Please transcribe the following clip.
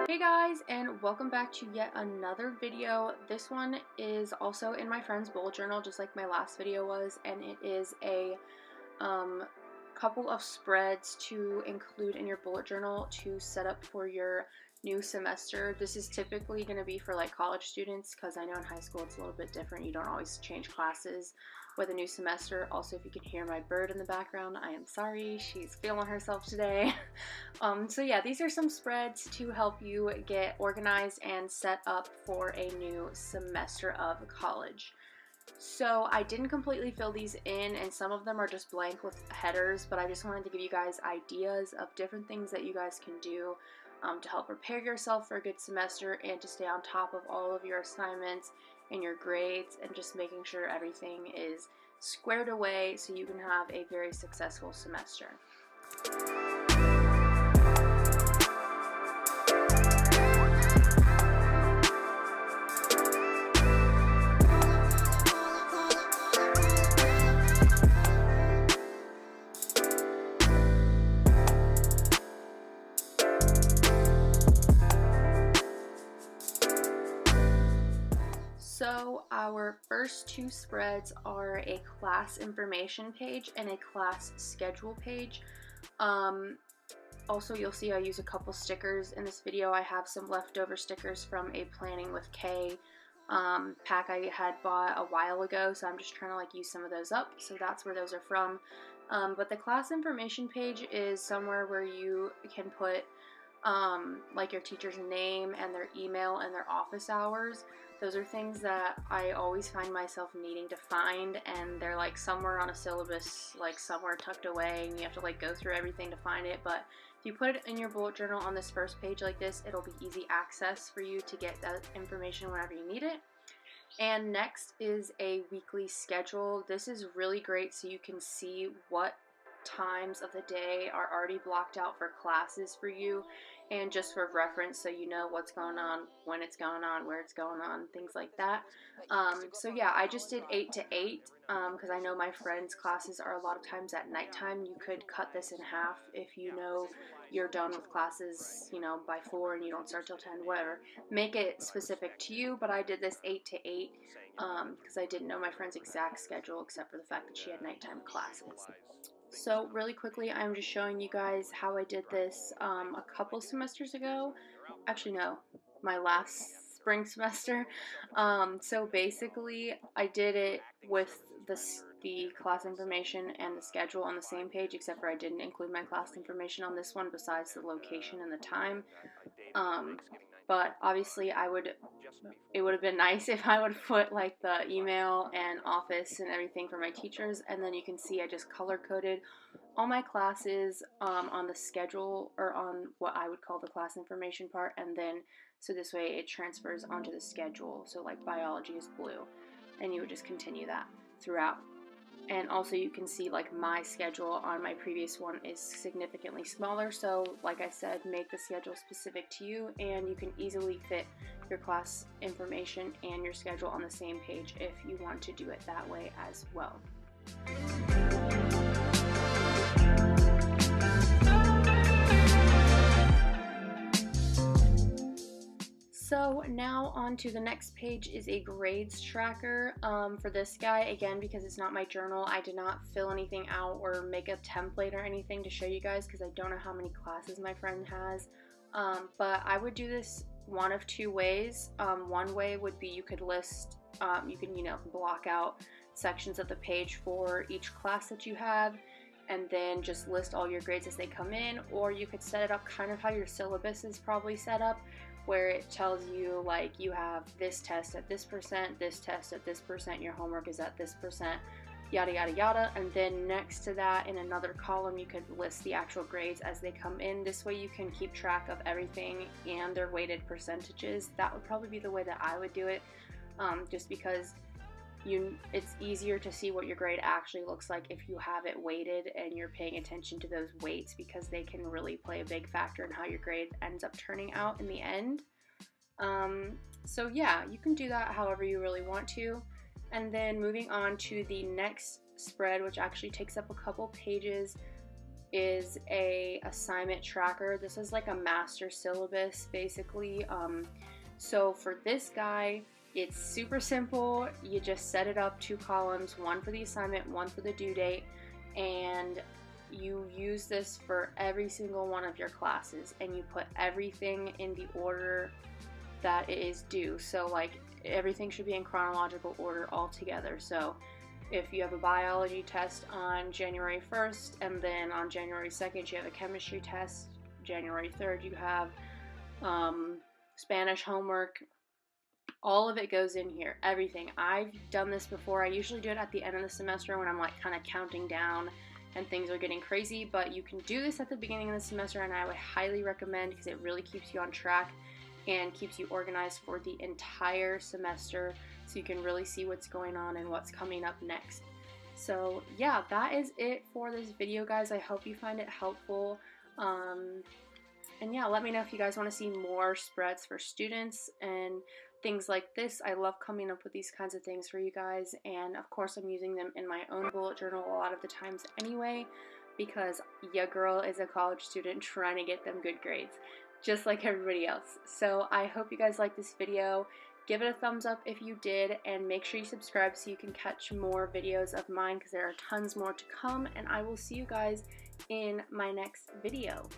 Hey guys, and welcome back to yet another video. This one is also in my friend's bullet journal, just like my last video was, and it is a couple of spreads to include in your bullet journal to set up for your new semester. This is typically going to be for like college students, because I know in high school it's a little bit different. You don't always change classes with a new semester. Also, if you can hear my bird in the background, I am sorry, she's feeling herself today. So yeah, these are some spreads to help you get organized and set up for a new semester of college. So I didn't completely fill these in, and some of them are just blank with headers, but I just wanted to give you guys ideas of different things that you guys can do to help prepare yourself for a good semester and to stay on top of all of your assignments and your grades, and just making sure everything is squared away so you can have a very successful semester. So our first two spreads are a class information page and a class schedule page. Also, you'll see I use a couple stickers in this video. I have some leftover stickers from a Planning with Kay pack I had bought a while ago, so I'm just trying to like use some of those up, so that's where those are from. But the class information page is somewhere where you can put like your teacher's name and their email and their office hours. Those are things that I always find myself needing to find, and they're like somewhere on a syllabus, like somewhere tucked away, and you have to like go through everything to find it. But if you put it in your bullet journal on this first page like this, it'll be easy access for you to get that information whenever you need it. And next is a weekly schedule. This is really great so you can see what times of the day are already blocked out for classes for you, and just for reference so you know what's going on, when it's going on, where it's going on, things like that. So yeah, I just did 8 to 8 because I know my friends' classes are a lot of times at nighttime. You could cut this in half if you know you're done with classes, you know, by 4 and you don't start till 10, whatever. Make it specific to you, but I did this 8 to 8 because I didn't know my friend's exact schedule except for the fact that she had nighttime classes. So really quickly, I'm just showing you guys how I did this a couple semesters ago. Actually, no, my last spring semester. So basically, I did it with the class information and the schedule on the same page, except for I didn't include my class information on this one besides the location and the time. But obviously it would have been nice if I would have put like the email and office and everything for my teachers, and then you can see I just color coded all my classes on the schedule, or on what I would call the class information part, and then so this way it transfers onto the schedule. So like biology is blue, and you would just continue that throughout. And also you can see like my schedule on my previous one is significantly smaller, so like I said, make the schedule specific to you, and you can easily fit your class information and your schedule on the same page if you want to do it that way as well. So now on to the next page is a grades tracker. For this guy, again, because it's not my journal, I did not fill anything out or make a template or anything to show you guys because I don't know how many classes my friend has. But I would do this one of two ways. One way would be you could list, you can, you know, block out sections of the page for each class that you have, and then just list all your grades as they come in. Or you could set it up kind of how your syllabus is probably set up, where it tells you like you have this test at this percent, this test at this percent, your homework is at this percent, yada yada yada. And then next to that, in another column, you could list the actual grades as they come in. This way you can keep track of everything and their weighted percentages. That would probably be the way that I would do it, just because it's easier to see what your grade actually looks like if you have it weighted and you're paying attention to those weights, because they can really play a big factor in how your grade ends up turning out in the end. So yeah, you can do that however you really want to. And then moving on to the next spread, which actually takes up a couple pages. is a assignment tracker. This is like a master syllabus basically. So for this guy, it's super simple. You just set it up 2 columns, one for the assignment, one for the due date, and you use this for every single one of your classes, and you put everything in the order that it is due. So like everything should be in chronological order all together. So if you have a biology test on January 1st, and then on January 2nd you have a chemistry test, January 3rd you have Spanish homework, all of it goes in here, everything. I've done this before. I usually do it at the end of the semester when I'm like kind of counting down and things are getting crazy, but you can do this at the beginning of the semester, and I would highly recommend, because it really keeps you on track and keeps you organized for the entire semester, so you can really see what's going on and what's coming up next. So yeah, that is it for this video, guys. I hope you find it helpful. And yeah, let me know if you guys want to see more spreads for students and things like this. I love coming up with these kinds of things for you guys, and of course I'm using them in my own bullet journal a lot of the times anyway, because your girl is a college student trying to get them good grades, just like everybody else. So I hope you guys like this video. Give it a thumbs up if you did, and make sure you subscribe so you can catch more videos of mine, because there are tons more to come, and I will see you guys in my next video.